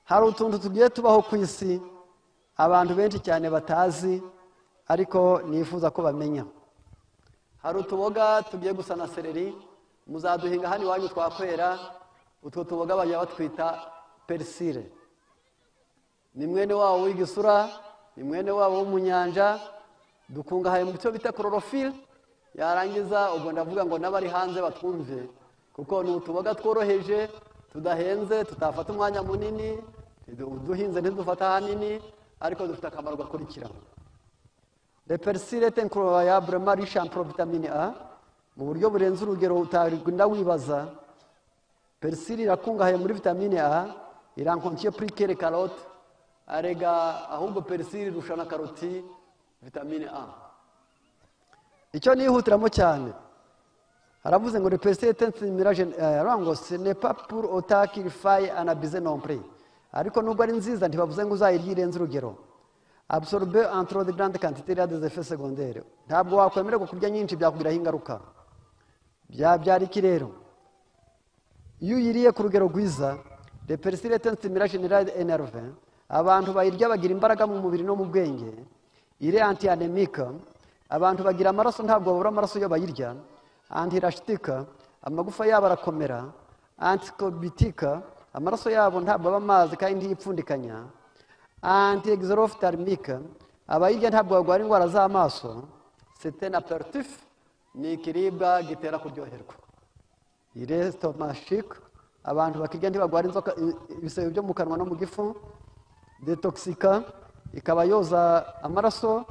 hari utuntu tugiye tubaho ku isi abantu benshi cyane batazi ariko nifuza ko bamenya. Hari utuboga tugiye gusa na seleri, muzaduhinga hano iwanyu twakwera. Utwo tuboga bajya batwita persile. Ni mwene wabo w'igisura, ni mwene wabo wo mu nyanja, dukungahaye mu cyo bita chlorophylle. Yarangiza ubwo ndavuga ngo n'abari hanze batwumve, kuko ni utuboga tworoheje, tudahenze, tutafata umwanya munini, duhinze ntidufata hanini, ariko dufite akamaro gakurikira. Le persil est incroyablement riche en vitamine A, mu buryo burenze urugero utagenda wibaza. Persil irakungahaye muri vitamine A, irankontiye plus que les carottes, arega ahubwo persil irusha na karoti vitamine A. Icyo nihutiramo cyane, aravuze ngo le persil est un mirage, ngo ce n'est pas pour autant qu'il faille en abuser non plus. Ariko nubwo ari nziza ntibavuze ngo uzayirye irenze urugero. Absorber en trop de grande quantité a des effets secondaires. Ntabwo wakwemererwa kurya nyinshi byakugiraho ingaruka. Byari iki rero? Iyo uyiriye ku rugero rwiza, le persil est un stimulant général énervé. Abantu bayirya bagira imbaraga mu mubiri no mu bwenge. Il est anti-anémique. Abantu bagira amaraso ntabwo babura amaraso iyo bayirya. Anti-rachitique, amagufa yabo arakomera. Anticobitique, amaraso yabo ntabwo aba amazi kandi ntiyipfundikanya. Anti-exophthalmique, abayirya ntabwo barwara indwara z'amaso. C'est un apéritif, ni ikiribwa gitera kuryoherwa. Il est stomachique, abantu bakirya ntibagwara inzoka ibisebe byo mu kanwa no mu gifu. Detoxica, ikaba yoza amaraso,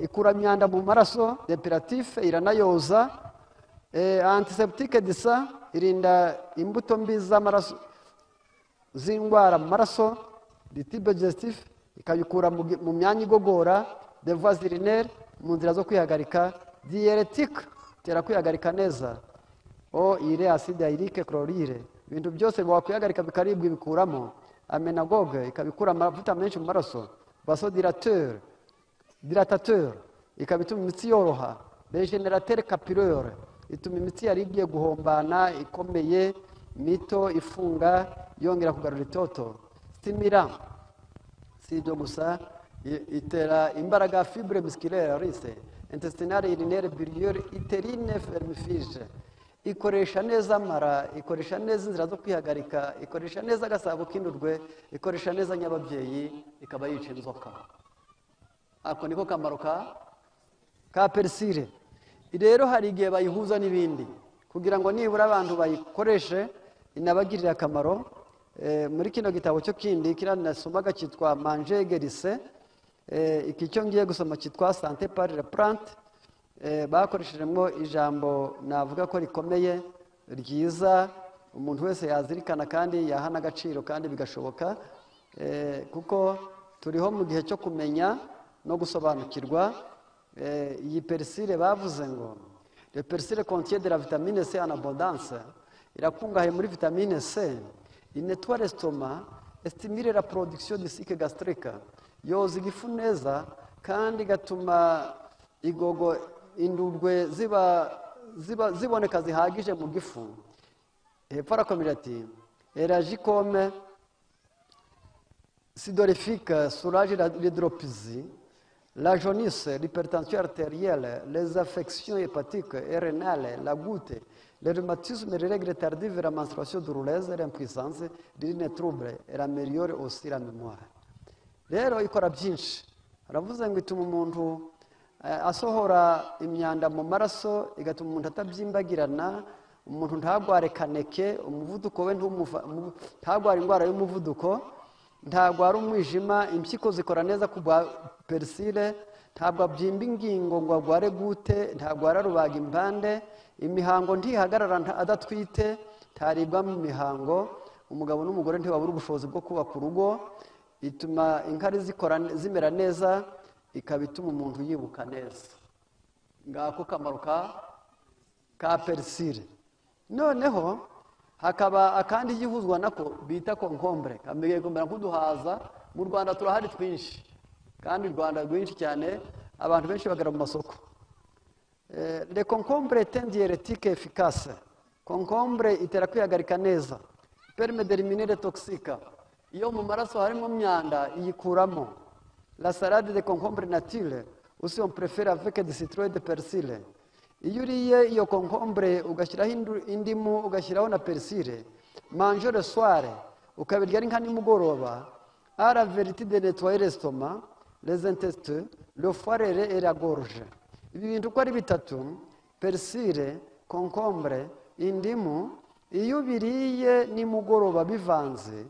ikura imyanda mu maraso. Depuratif, iranayoza. Antiseptique disa, irinda imbuto mbi z'amaraso z'indwara mu maraso. Litibe digestif, ikabikura mu myanya igogora. De voies urinaires, mu nzira zo kwihagarika. Diurétique, itera kwihagarika neza. Il est acide urique chlorure, ibintu byose wakwihagarika bikaribwa ibikuramo. Amenagogue, ikabikura amavuta menshi mu maraso. Vasodilatateur, ikabituma imitsi yoroha. Régénérateur capillaire, ituma imitsi yari igiye guhombana ikomeye, mito, ifunga, yongera kugarura itoto. Stimulant, si ibyo gusa, itera imbaraga. Fibre musculaire, intestinale, urinaire, biliaire, utérine, vermifige. Ikoresha neza amara, ikoresha neza inzira zo kwihagarika, ikoresha neza agasabo k'indurwe, ikoresha neza nyababyeyi, ikaba yica inzoka. Ako niko kamaro ka persile. Rero hari igihe bayihuza n'ibindi kugira ngo nibura abantu bayikoreshe inabagirira akamaro. Muri kino gitabo cyo kindi kiranasomaga cyitwa Manger guérisser, iki cyo ngiye gusoma cyitwa Santé par la plante. Bakoreshejemo ijambo navuga ko rikomeye ryiza umuntu wese yazirikana kandi yahana agaciro kandi bigashoboka, kuko turiho mu gihe cyo kumenya no gusobanukirwa. Iyi persile bavuze ngo le persile contient de la vitamine C en abondance, irakungahaye muri vitamine C. Il nettoie l'estomac, stimule la production du sucre gastrique, yoza igifu neza kandi gatuma igogo indurwe ziboneka zihagije mu gifu. Hepfo arakomeza ati éragit comme sidorifique, soulage l'hydropsie, la jaunisse, l'hypertension artérielle, les affections hépatiques et rénales, la goutte, le rhumatisme, les règles tardives, la menstruation douloureuse, l'impuissance, l'urine trouble, elle améliore aussi la mémoire. Rero ikora byinshi. Aravuze ngo ituma umuntu asohora imyanda mu maraso, igatuma umuntu atabyimbagirana, umuntu ntagware kaneke, umuvuduko we ntagware indwara y'umuvuduko, ntagwara umwijima, impyiko zikora neza ku bwa persile, ntabwo abyimba ingingo ngo agware gute, ntagwara rubaga impande, imihango ntihagarara adatwite, ntaribwa mu mihango, umugabo n'umugore ntibabura ubushobozi bwo kubaka urugo, ituma inkari zimera neza, ikaba ituma umuntu yibuka neza. Ngako kamaro ka persile. Noneho hakaba akandi yihuzwa nako bita concombre, kameye kumera nk'uduhaza. Mu Rwanda turahari twinshi kandi u Rwanda rwinshi cyane, abantu benshi bagara mu masoko. Le concombre est un diurétique efficace. Concombre itera kwihagarika neza, permet d'éliminer les toxiques, iyo mu maraso harimo myanda iyikuramo. La salade de concombre nature aussi on préfère avec du citron et de persil. Iyo uriye iyo concombre ugashyiraho indimu ugashyiraho na persil, manger le soir ukabirya ari nka nimugoroba, a la vérité de nettoyer l'estomac, les intestins, le foie et la gorge. Ibi bintu uko ari bitatu, persil, concombre, indimu, iyo biriye nimugoroba bivanze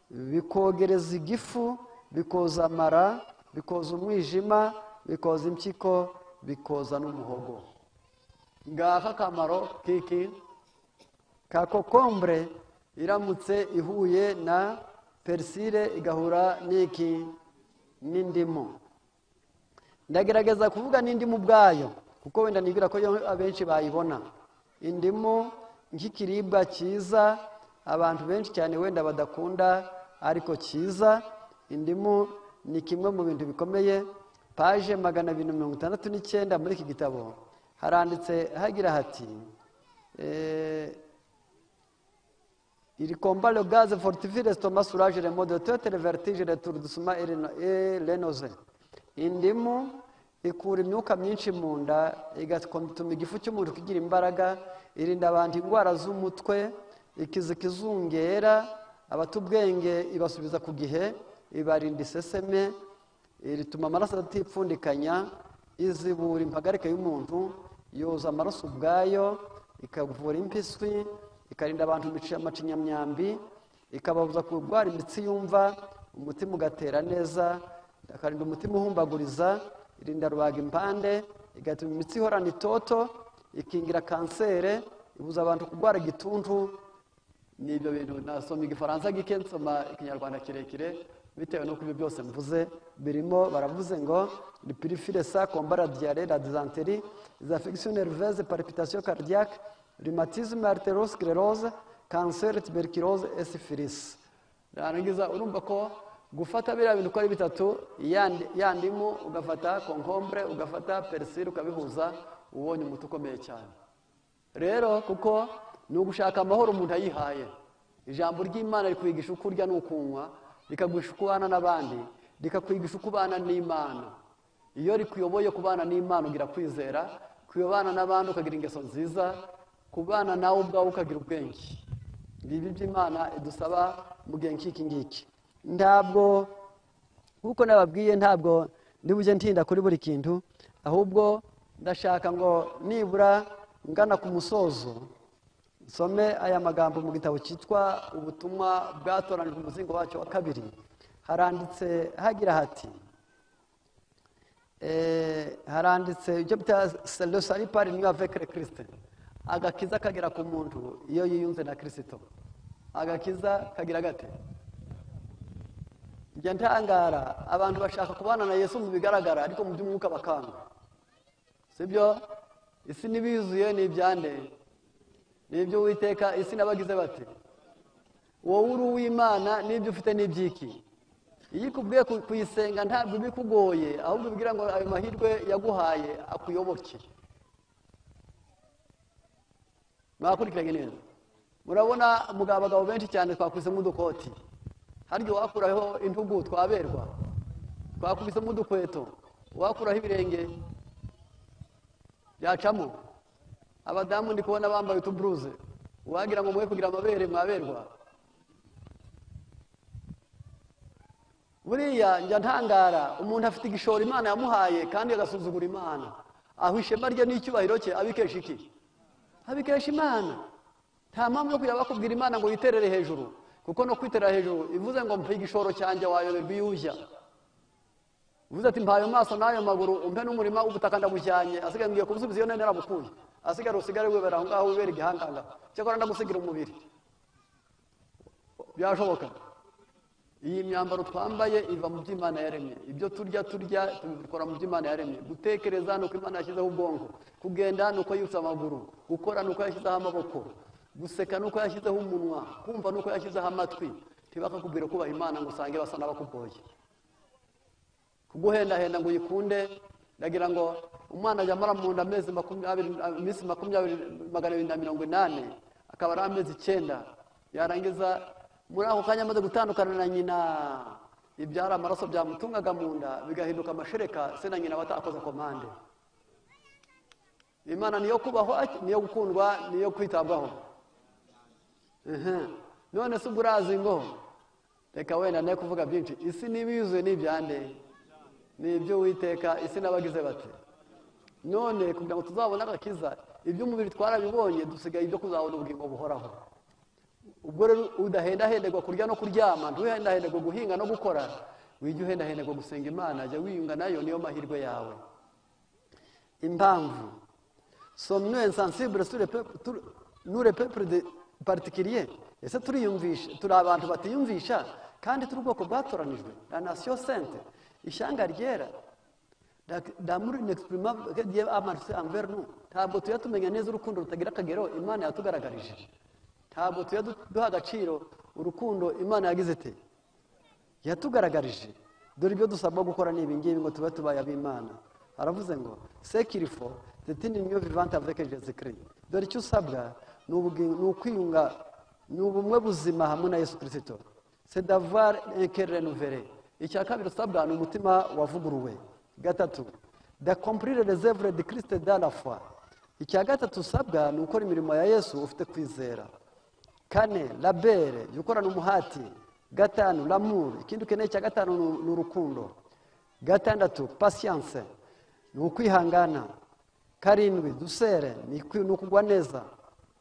bikogereza igifu, bikoza amara, bikoza umwijima, bikoza impyiko, bikoza n'umuhogo. Ngaka kamaro kiki ka concombre iramutse ihuye na persile igahura n'iki n'indimu. Ndagerageza kuvuga n'indimu bwayo kuko wenda nibwira ko abenshi bayibona. Indimu nk'ikiribwa cyiza abantu benshi cyane wenda badakunda ariko cyiza. Indimu ni kimwe mu bintu bikomeye. Page 269 muri iki gitabo haranditse hagira hati il combat le gaz, fortifie l'estomac, soulage les maux de tête, le vertige, l'étourdissement et les nausées. Indimu ikura imyuka myinshi mu nda, igatuma igifu cy'umuntu kigira imbaraga, irinda abantu indwara z'umutwe, ikiza ikizungera, abatubwenge ibasubiza ku gihe, ibarinda iseseme, irituma amaraso atipfundikanya, izibura impagarike y'umuntu, yoza amaraso ubwayo, ikavura impiswi, ikarinda abantu amacinyamyambi, ikababuza kurwara imitsi yumva, umutima ugatera neza, ikarinda umutima uhumbaguriza, irinda rubaga impande, igatuma imitsi ihorana itoto, ikingira kansere, ibuza abantu kurwara igituntu. Nibyo bintu nasoma igifaransa gike nsoma ikinyarwanda kirekire bitewe no kubyo byose mvuze birimo. Baravuze ngo le purifie ça, combat la diarrhée, la dysenterie, les affections nerveuses, palpitations cardiaques, rhumatisme, artérosclérose, cancer, tuberculose et syphilis. Narangiza urumva ko gufata biriya bintu uko ari bitatu, yandimu ugafata concombre ugafata persil ukabihuza, ubonye umuti ukomeye cyane. Rero kuko ni ugushaka amahoro umuntu ayihaye. Ijambo ry'Imana rikwigisha uko urya n'ukunywa, rikagwisha uko ubana n'abandi, rikakwigisha uko ubana n'Imana. Iyo rikuyoboye kubana n'Imana ugira kwizera, kuyobana n'abandi ukagira ingeso nziza, kubana nawe ubwawe ukagira ubwenge. Ibi by'Imana idusaba mu gihe nk'iki ngiki. Ntabwo kuko nababwiye ntabwo ndibuje ntinda kuri buri kintu, ahubwo ndashaka ngo nibura ngana ku musozo nsome aya magambo mu gitabo cyitwa ubutumwa bwatoranijwe umuzingo wacyo wa kabiri. Haranditse hagira hati haranditse ibyo bita le salut par union avec le Christ. Agakiza kagera ku muntu iyo yiyunze na Kristo. Agakiza kagira gate? Njya ntangara abantu bashaka kubana na Yesu mu bigaragara ariko mu by'umwuka bakanga. Sibyo? Isi nibizuye ni ibyande. Nibyo Uwiteka isi nabagize bate? Wowe uri uw'Imana nibyo ufite n'ibyiki. Iyo ikubwiye kuyisenga ntabwo bikugoye, ahubwo bigira ngo ayo mahirwe yaguhaye akuyoboke. Mwakurikiranye neza. Murabona abagabo benshi cyane twakwisemo udukoti. Haryo wakuraho intugu twaberwa. Twakubisemo udukweto. Wakuraho ibirenge byacamo. Abadamu ndi kubona bambaye utubruze. Wagira ngo mwe kugira amabere mwaberwa. Buriya njya ntangara umuntu afite igishoro Imana yamuhaye kandi agasuzugura Imana. Aho ishema rye n'icyubahiro cye abikesha iki? Abikesha Imana. Nta mpamvu yo kujya bakubwira Imana ngo yiterere hejuru, kuko no kwiterera hejuru ivuze ngo mpe igishoro cyanjye wayoberwa iyo ujya. Uvuze ati mpaye amaso n'ayo maguru umpe n'umurima ubutaka ndabujyanye, asigaye ngiye kubusubiza iyo nera bukuye, asigaye usigare wibera aho ngaho wibera igihanganga, cyakora ndagusigira umubiri. Byashoboka? Iyi myambaro twambaye iva mu by'Imana yaremye. Ibyo turya tubikora mu by'Imana yaremye. Gutekereza nuko Imana yashyizeho ubwonko, kugenda nuko yutse amaguru, gukora nuko yashyizeho amaboko, guseka nuko yashyizeho umunwa, kumva nuko yashyizeho amatwi. Ntibakakubwira kubaha Imana ngo usange basa n'abakugoye. Kuguhendahenda ngo uyikunde, ndagira ngo umwana ajya amara mu nda iminsi 280 akaba ari amezi 9, yarangiza muri ako kanya amaze gutandukana na nyina ibyara amaraso byamutungaga mu nda bigahinduka amashereka, se na nyina batakoze komande. Imana niyo kubahwa, niyo gukundwa, niyo kwitabwaho. None se uburazi ngo reka wenda ne kuvuga byinshi, isi nibiyuzuye n'ibyande nibyo Uwiteka, isi nabagize bate. None kugira ngo tuzabone agakiza, iby'umubiri twarabibonye, dusigaye ibyo kuzabona ubugingo buhoraho. Ubwo rero udahendahenderwa kurya no kuryama, ntuhendahenderwa guhinga no gukora, wijye uhendahenderwa gusenga Imana, jya wiyunga nayo, niyo mahirwe yawe. Impamvu sommes-nous insensibles sur nous les peuples particuliers? Ese turiyumvisha, turi abantu batiyumvisha kandi turi ubwoko bwatoranijwe, la nation sainte, ishyanga ryera. D'amour inexprimable que Dieu a marqué envers nous. Ntabwo tuya tumenya neza urukundo rutagira akagero Imana yatugaragarije. Ntabwo tuya duha agaciro urukundo Imana yagize ite yatugaragarije. Dore ibyo dusabwa gukora ni ibingibi ngo tube tubaye ab'Imana. Aravuze ngo ce qu'il faut c'est une union vivante avec Jésus-Christ. Dore icyo usabwa ni ukwiyunga, ni ubumwe buzima hamwe na Yesu Kristo. C'est d'avoir un cœur renouvelé. Icya kabiri usabwa ni umutima wavuguruwe. Gatatu, d'accomplir les œuvres de Christ dans la foi. Icya gatatu usabwa ni ukora imirimo ya Yesu ufite kwizera. Kane, labere, gukorana umuhati. Gatanu, l'amour. Ikindi ukeneye cya gatanu ni urukundo. Gatandatu, patience, ni ukwihangana. Karindwi, dusere, ni ukugwa neza.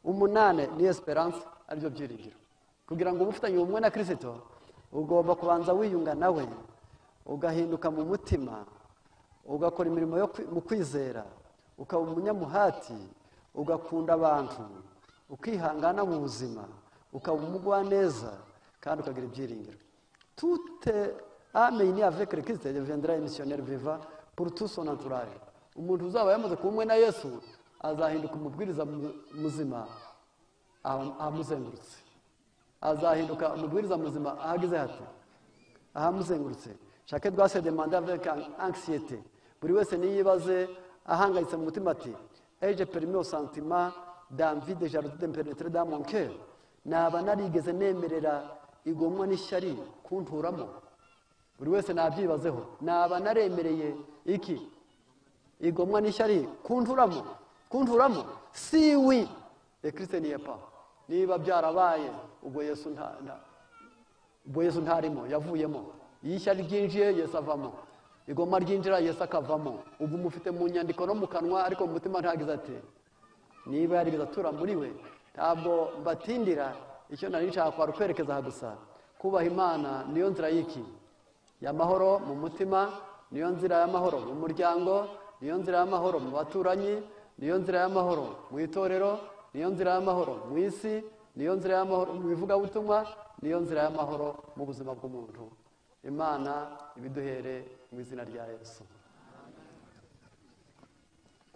Umunane, ni esperance, aribyo byiringiro. Kugira ngo ubufitanye ubumwe na Kristo, ugomba kubanza wiyunga nawe, ugahinduka mu mutima, ugakora imirimo yo mu kwizera, ukaba umunyamuhati, ugakunda abantu, ukihangana mu buzima, ukaba umugwa neza kandi ukagira ibyiringiro. Toute âme unie avec le Christ deviendra un missionnaire vivant pour tout son entourage. Umuntu uzaba yamaze kuba umwe na Yesu azahinduka umubwiriza muzima ahamuzengurutse. Azahinduka umubwiriza muzima ahagize hati ahamuzengurutse. Chacun doit se demander avec anxiété. Buri wese niyibaze ahangayitse mu mutima ati, ai-je permis au sentiment d'envie de jalousie de pénétrer dans mon cœur? Naba narigeze nemerera igomwa n'ishyari kunturamo? Buri wese nabyibazeho. Naba naremereye iki? Igomwa n'ishyari kunturamo? Kunturamo? Si oui, le Christ n'y est pas. Niba byarabaye ubwo Yesu ntarimo, yavuyemo. Yishyari ryinjiye Yesu avamo. Igoma ryinjira Yesu akavamo. Ubu mufite mu nyandiko no mu kanwa, ariko mu mutima ntagize ati, niba yarigeze atura muri we, ntabwo mbatindira. Icyo nari nshaka kwari kwerekeza gusa kubaha Imana niyo nzira y'iki y'amahoro mu mutima, niyo nzira y'amahoro mu muryango, niyo nzira y'amahoro mu baturanyi, niyo nzira y'amahoro mu itorero, niyo nzira y'amahoro mu isi, niyo nzira y'amahoro mu bivugabutumwa, niyo nzira y'amahoro mu buzima bw'umuntu. Imana ibiduhere mu izina rya Yesu.